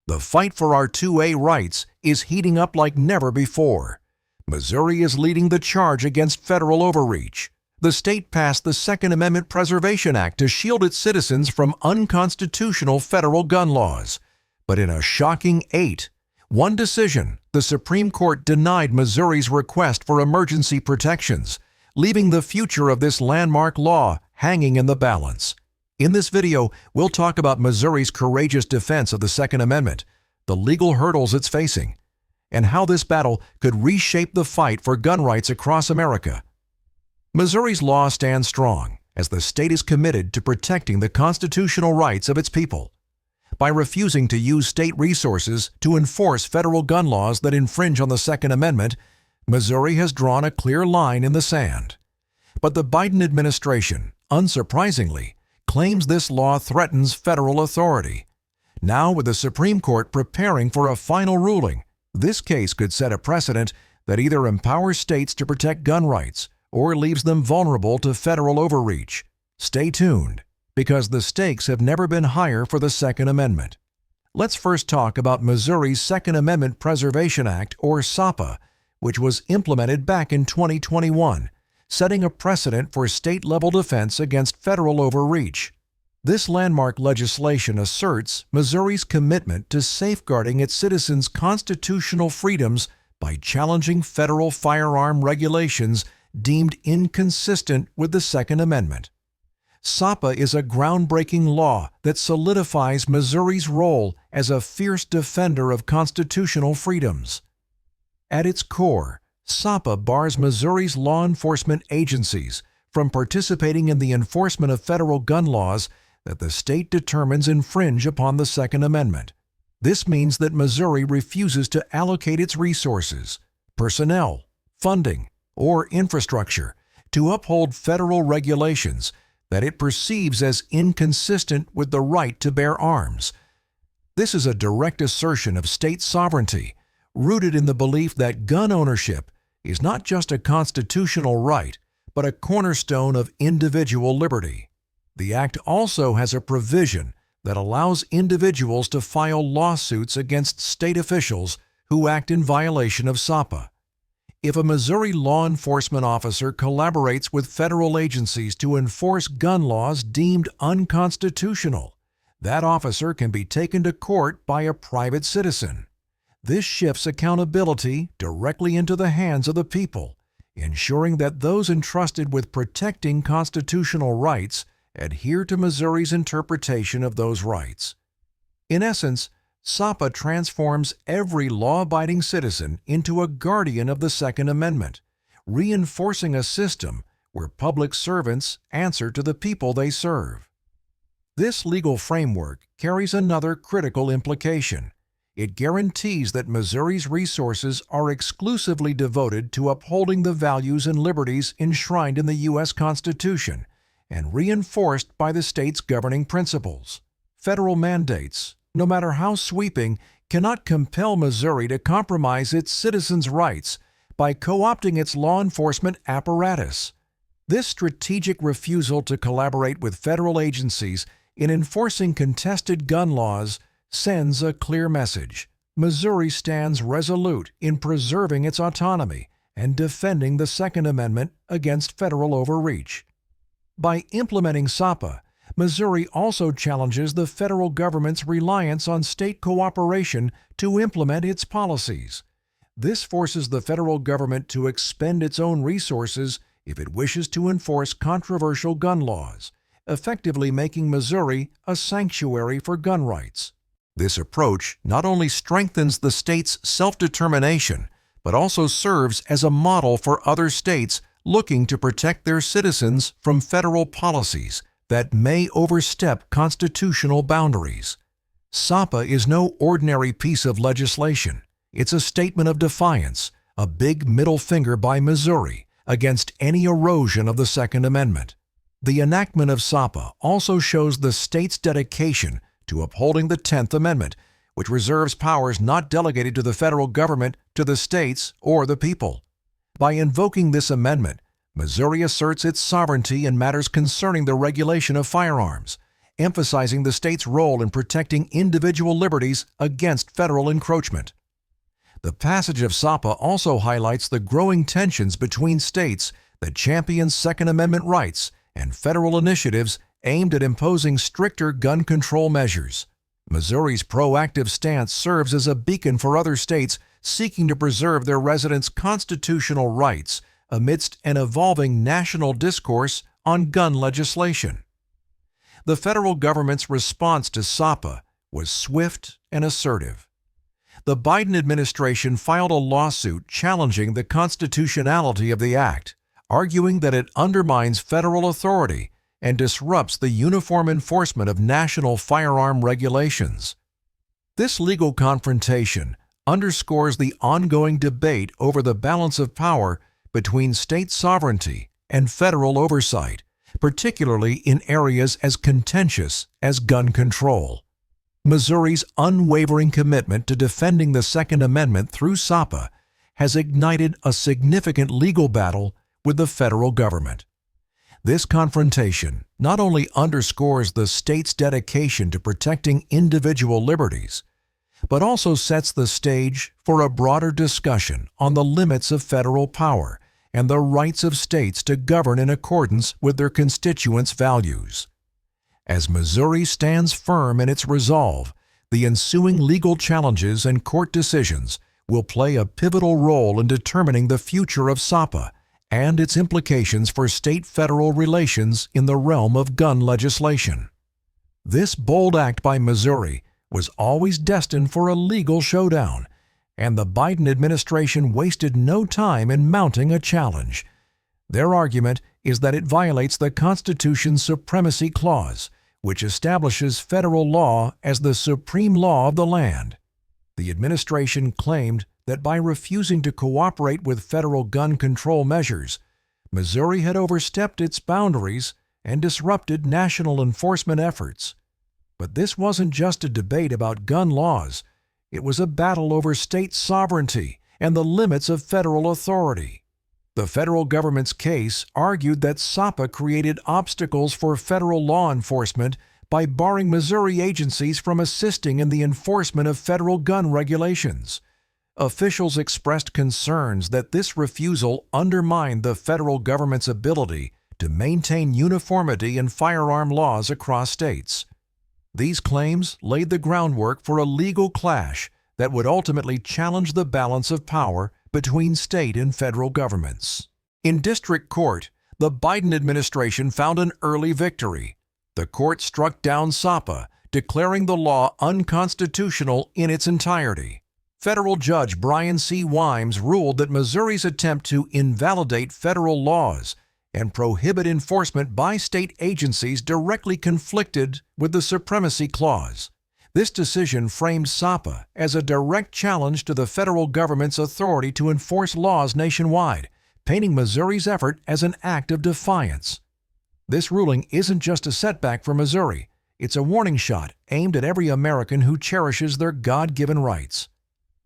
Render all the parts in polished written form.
The fight for our 2A rights is heating up like never before. Missouri is leading the charge against federal overreach. The state passed the Second Amendment Preservation Act to shield its citizens from unconstitutional federal gun laws. But in a shocking 8-1 decision, the Supreme Court denied Missouri's request for emergency protections, leaving the future of this landmark law hanging in the balance. In this video, we'll talk about Missouri's courageous defense of the Second Amendment, the legal hurdles it's facing, and how this battle could reshape the fight for gun rights across America. Missouri's law stands strong as the state is committed to protecting the constitutional rights of its people. By refusing to use state resources to enforce federal gun laws that infringe on the Second Amendment, Missouri has drawn a clear line in the sand. But the Biden administration, unsurprisingly, claims this law threatens federal authority. Now, with the Supreme Court preparing for a final ruling, this case could set a precedent that either empowers states to protect gun rights or leaves them vulnerable to federal overreach. Stay tuned, because the stakes have never been higher for the Second Amendment. Let's first talk about Missouri's Second Amendment Preservation Act, or SAPA, which was implemented back in 2021, setting a precedent for state-level defense against federal overreach. This landmark legislation asserts Missouri's commitment to safeguarding its citizens' constitutional freedoms by challenging federal firearm regulations deemed inconsistent with the Second Amendment. SAPA is a groundbreaking law that solidifies Missouri's role as a fierce defender of constitutional freedoms. At its core, SAPA bars Missouri's law enforcement agencies from participating in the enforcement of federal gun laws that the state determines infringe upon the Second Amendment. This means that Missouri refuses to allocate its resources, personnel, funding, or infrastructure to uphold federal regulations that it perceives as inconsistent with the right to bear arms. This is a direct assertion of state sovereignty, rooted in the belief that gun ownership is not just a constitutional right, but a cornerstone of individual liberty. The act also has a provision that allows individuals to file lawsuits against state officials who act in violation of SAPA. If a Missouri law enforcement officer collaborates with federal agencies to enforce gun laws deemed unconstitutional, that officer can be taken to court by a private citizen. This shifts accountability directly into the hands of the people, ensuring that those entrusted with protecting constitutional rights adhere to Missouri's interpretation of those rights. In essence, SAPA transforms every law-abiding citizen into a guardian of the Second Amendment, reinforcing a system where public servants answer to the people they serve. This legal framework carries another critical implication. It guarantees that Missouri's resources are exclusively devoted to upholding the values and liberties enshrined in the U.S. Constitution and reinforced by the state's governing principles. Federal mandates, no matter how sweeping, cannot compel Missouri to compromise its citizens' rights by co-opting its law enforcement apparatus. This strategic refusal to collaborate with federal agencies in enforcing contested gun laws sends a clear message. Missouri stands resolute in preserving its autonomy and defending the Second Amendment against federal overreach. By implementing SAPA, Missouri also challenges the federal government's reliance on state cooperation to implement its policies. This forces the federal government to expend its own resources if it wishes to enforce controversial gun laws, effectively making Missouri a sanctuary for gun rights. This approach not only strengthens the state's self-determination, but also serves as a model for other states looking to protect their citizens from federal policies that may overstep constitutional boundaries. SAPA is no ordinary piece of legislation. It's a statement of defiance, a big middle finger by Missouri against any erosion of the Second Amendment. The enactment of SAPA also shows the state's dedication to upholding the 10th Amendment, which reserves powers not delegated to the federal government to the states or the people. By invoking this amendment, Missouri asserts its sovereignty in matters concerning the regulation of firearms, emphasizing the state's role in protecting individual liberties against federal encroachment. The passage of SAPA also highlights the growing tensions between states that champion Second Amendment rights and federal initiatives aimed at imposing stricter gun control measures. Missouri's proactive stance serves as a beacon for other states seeking to preserve their residents' constitutional rights amidst an evolving national discourse on gun legislation. The federal government's response to SAPA was swift and assertive. The Biden administration filed a lawsuit challenging the constitutionality of the act, arguing that it undermines federal authority and disrupts the uniform enforcement of national firearm regulations. This legal confrontation underscores the ongoing debate over the balance of power between state sovereignty and federal oversight, particularly in areas as contentious as gun control. Missouri's unwavering commitment to defending the Second Amendment through SAPA has ignited a significant legal battle with the federal government. This confrontation not only underscores the state's dedication to protecting individual liberties, but also sets the stage for a broader discussion on the limits of federal power and the rights of states to govern in accordance with their constituents' values. As Missouri stands firm in its resolve, the ensuing legal challenges and court decisions will play a pivotal role in determining the future of SAPA and its implications for state-federal relations in the realm of gun legislation. This bold act by Missouri was always destined for a legal showdown, and the Biden administration wasted no time in mounting a challenge. Their argument is that it violates the Constitution's Supremacy Clause, which establishes federal law as the supreme law of the land. The administration claimed that by refusing to cooperate with federal gun control measures, Missouri had overstepped its boundaries and disrupted national enforcement efforts. But this wasn't just a debate about gun laws. It was a battle over state sovereignty and the limits of federal authority. The federal government's case argued that SAPA created obstacles for federal law enforcement by barring Missouri agencies from assisting in the enforcement of federal gun regulations. Officials expressed concerns that this refusal undermined the federal government's ability to maintain uniformity in firearm laws across states. These claims laid the groundwork for a legal clash that would ultimately challenge the balance of power between state and federal governments. In district court, the Biden administration found an early victory. The court struck down SAPA, declaring the law unconstitutional in its entirety. Federal Judge Brian C. Wimes ruled that Missouri's attempt to invalidate federal laws and prohibit enforcement by state agencies directly conflicted with the Supremacy Clause. This decision framed SAPA as a direct challenge to the federal government's authority to enforce laws nationwide, painting Missouri's effort as an act of defiance. This ruling isn't just a setback for Missouri. It's a warning shot aimed at every American who cherishes their God-given rights.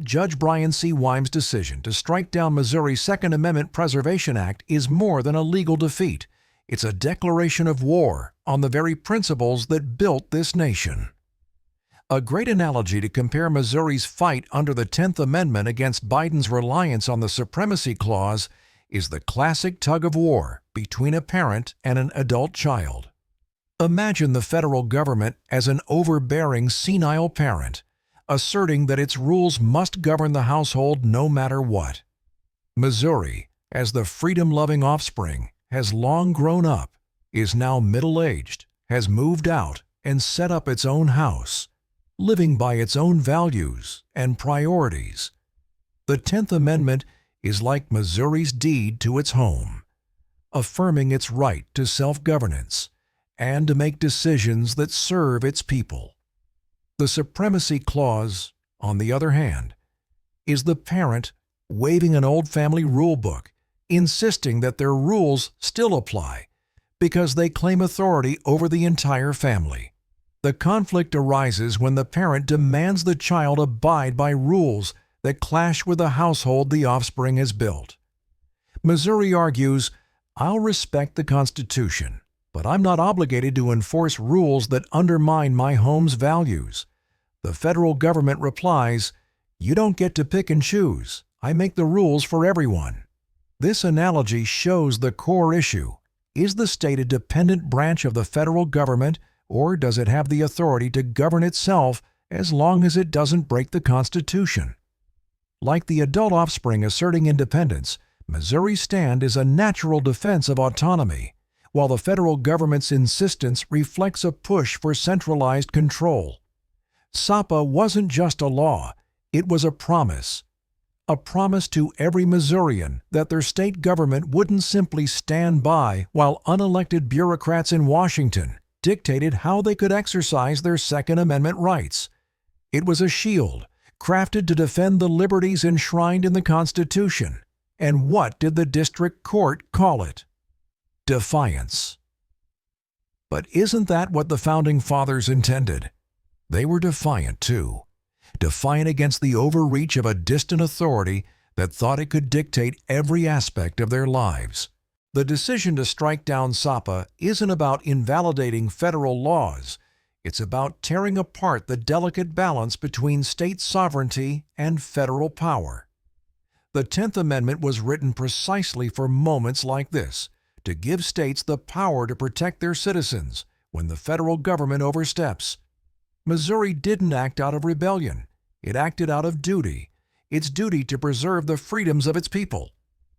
Judge Brian C. Wimes' decision to strike down Missouri's Second Amendment Preservation Act is more than a legal defeat. It's a declaration of war on the very principles that built this nation. A great analogy to compare Missouri's fight under the 10th Amendment against Biden's reliance on the Supremacy Clause is the classic tug-of-war between a parent and an adult child. Imagine the federal government as an overbearing, senile parent, asserting that its rules must govern the household no matter what. Missouri, as the freedom-loving offspring, has long grown up, is now middle-aged, has moved out, and set up its own house, living by its own values and priorities. The 10th Amendment is like Missouri's deed to its home, affirming its right to self-governance and to make decisions that serve its people. The Supremacy Clause, on the other hand, is the parent waving an old family rule book, insisting that their rules still apply because they claim authority over the entire family. The conflict arises when the parent demands the child abide by rules that clash with the household the offspring has built. Missouri argues, "I'll respect the Constitution, but I'm not obligated to enforce rules that undermine my home's values. The federal government replies, "You don't get to pick and choose. I make the rules for everyone." This analogy shows the core issue. Is the state a dependent branch of the federal government, or does it have the authority to govern itself as long as it doesn't break the Constitution? Like the adult offspring asserting independence, Missouri's stand is a natural defense of autonomy, while the federal government's insistence reflects a push for centralized control. SAPA wasn't just a law, it was a promise to every Missourian that their state government wouldn't simply stand by while unelected bureaucrats in Washington dictated how they could exercise their Second Amendment rights. It was a shield, crafted to defend the liberties enshrined in the Constitution. And what did the district court call it? Defiance. But isn't that what the Founding Fathers intended? They were defiant too. Defiant against the overreach of a distant authority that thought it could dictate every aspect of their lives. The decision to strike down SAPA isn't about invalidating federal laws. It's about tearing apart the delicate balance between state sovereignty and federal power. The 10th Amendment was written precisely for moments like this, to give states the power to protect their citizens when the federal government oversteps. Missouri didn't act out of rebellion. It acted out of duty, its duty to preserve the freedoms of its people.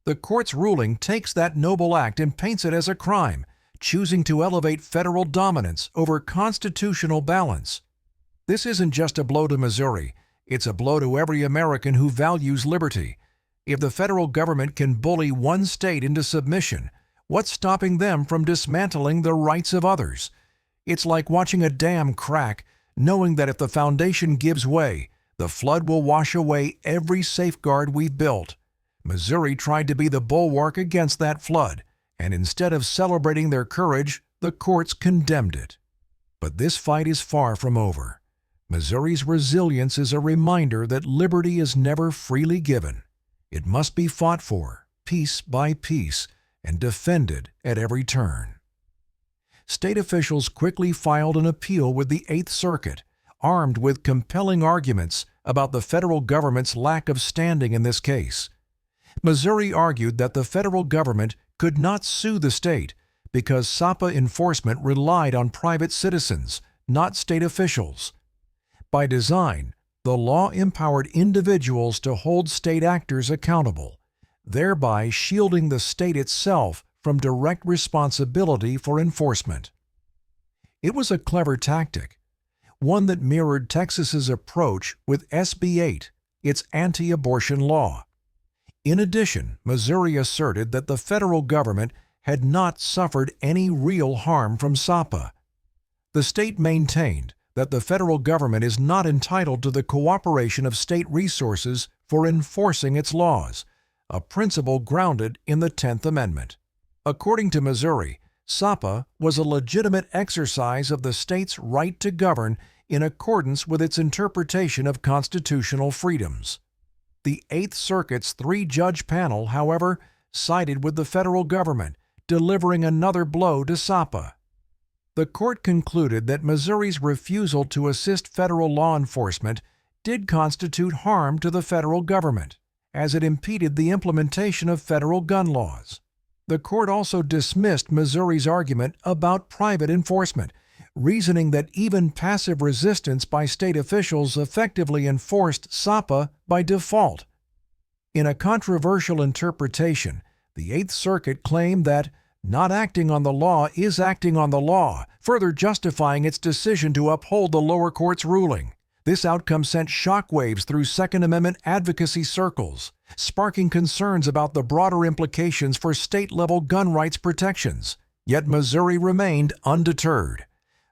The court's ruling takes that noble act and paints it as a crime, choosing to elevate federal dominance over constitutional balance. This isn't just a blow to Missouri, it's a blow to every American who values liberty. If the federal government can bully one state into submission, what's stopping them from dismantling the rights of others? It's like watching a dam crack, knowing that if the foundation gives way, the flood will wash away every safeguard we've built. Missouri tried to be the bulwark against that flood, and instead of celebrating their courage, the courts condemned it. But this fight is far from over. Missouri's resilience is a reminder that liberty is never freely given. It must be fought for, piece by piece, and defended at every turn. State officials quickly filed an appeal with the Eighth Circuit, armed with compelling arguments about the federal government's lack of standing in this case. Missouri argued that the federal government could not sue the state because SAPA enforcement relied on private citizens, not state officials. By design, the law empowered individuals to hold state actors accountable, thereby shielding the state itself from direct responsibility for enforcement. It was a clever tactic, one that mirrored Texas's approach with SB 8, its anti-abortion law. In addition, Missouri asserted that the federal government had not suffered any real harm from SAPA. The state maintained that the federal government is not entitled to the cooperation of state resources for enforcing its laws, a principle grounded in the 10th Amendment. According to Missouri, SAPA was a legitimate exercise of the state's right to govern in accordance with its interpretation of constitutional freedoms. The Eighth Circuit's three-judge panel, however, sided with the federal government, delivering another blow to SAPA. The court concluded that Missouri's refusal to assist federal law enforcement did constitute harm to the federal government, as it impeded the implementation of federal gun laws. The court also dismissed Missouri's argument about private enforcement, reasoning that even passive resistance by state officials effectively enforced SAPA by default. In a controversial interpretation, the Eighth Circuit claimed that not acting on the law is acting on the law, further justifying its decision to uphold the lower court's ruling. This outcome sent shockwaves through Second Amendment advocacy circles, sparking concerns about the broader implications for state-level gun rights protections. Yet Missouri remained undeterred.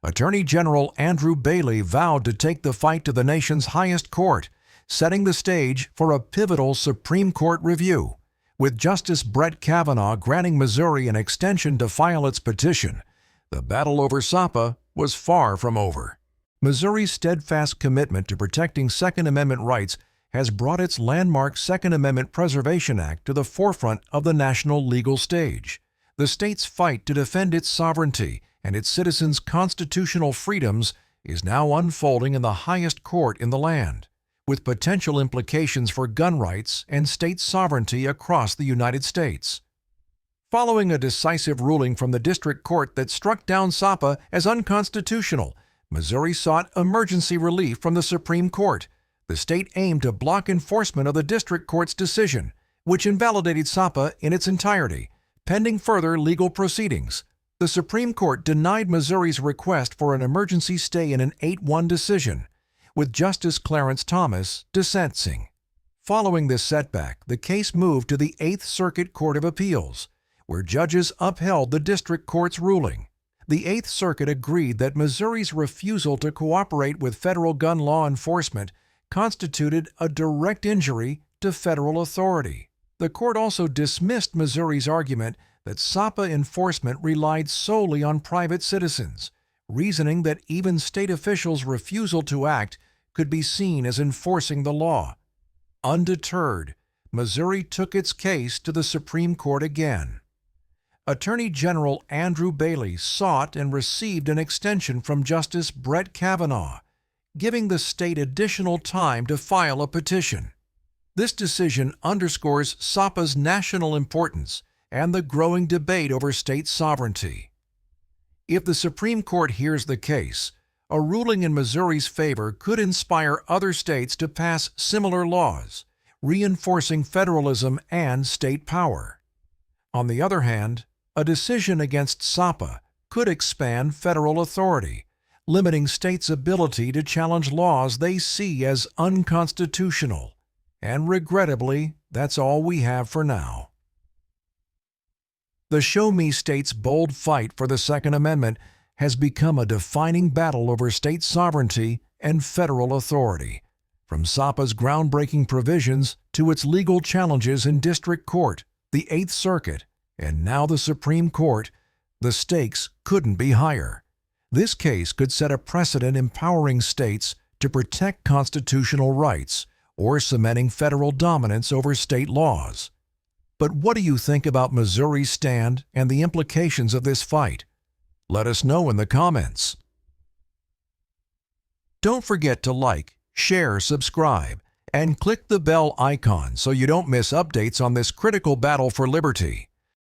Attorney General Andrew Bailey vowed to take the fight to the nation's highest court, setting the stage for a pivotal Supreme Court review. With Justice Brett Kavanaugh granting Missouri an extension to file its petition, the battle over SAPA was far from over. Missouri's steadfast commitment to protecting Second Amendment rights has brought its landmark Second Amendment Preservation Act to the forefront of the national legal stage. The state's fight to defend its sovereignty and its citizens' constitutional freedoms is now unfolding in the highest court in the land, with potential implications for gun rights and state sovereignty across the United States. Following a decisive ruling from the district court that struck down SAPA as unconstitutional, Missouri sought emergency relief from the Supreme Court. The state aimed to block enforcement of the district court's decision, which invalidated SAPA in its entirety, pending further legal proceedings. The Supreme Court denied Missouri's request for an emergency stay in an 8-1 decision, with Justice Clarence Thomas dissenting. Following this setback, the case moved to the Eighth Circuit Court of Appeals, where judges upheld the district court's ruling. The Eighth Circuit agreed that Missouri's refusal to cooperate with federal gun law enforcement constituted a direct injury to federal authority. The court also dismissed Missouri's argument that SAPA enforcement relied solely on private citizens, reasoning that even state officials' refusal to act could be seen as enforcing the law. Undeterred, Missouri took its case to the Supreme Court again. Attorney General Andrew Bailey sought and received an extension from Justice Brett Kavanaugh, giving the state additional time to file a petition. This decision underscores SAPA's national importance and the growing debate over state sovereignty. If the Supreme Court hears the case, a ruling in Missouri's favor could inspire other states to pass similar laws, reinforcing federalism and state power. On the other hand, a decision against SAPA could expand federal authority, limiting states' ability to challenge laws they see as unconstitutional. And regrettably, that's all we have for now. The Show Me State's bold fight for the Second Amendment has become a defining battle over state sovereignty and federal authority. From SAPA's groundbreaking provisions to its legal challenges in district court, the Eighth Circuit, and now the Supreme Court, the stakes couldn't be higher. This case could set a precedent empowering states to protect constitutional rights or cementing federal dominance over state laws. But what do you think about Missouri's stand and the implications of this fight? Let us know in the comments. Don't forget to like, share, subscribe, and click the bell icon so you don't miss updates on this critical battle for liberty.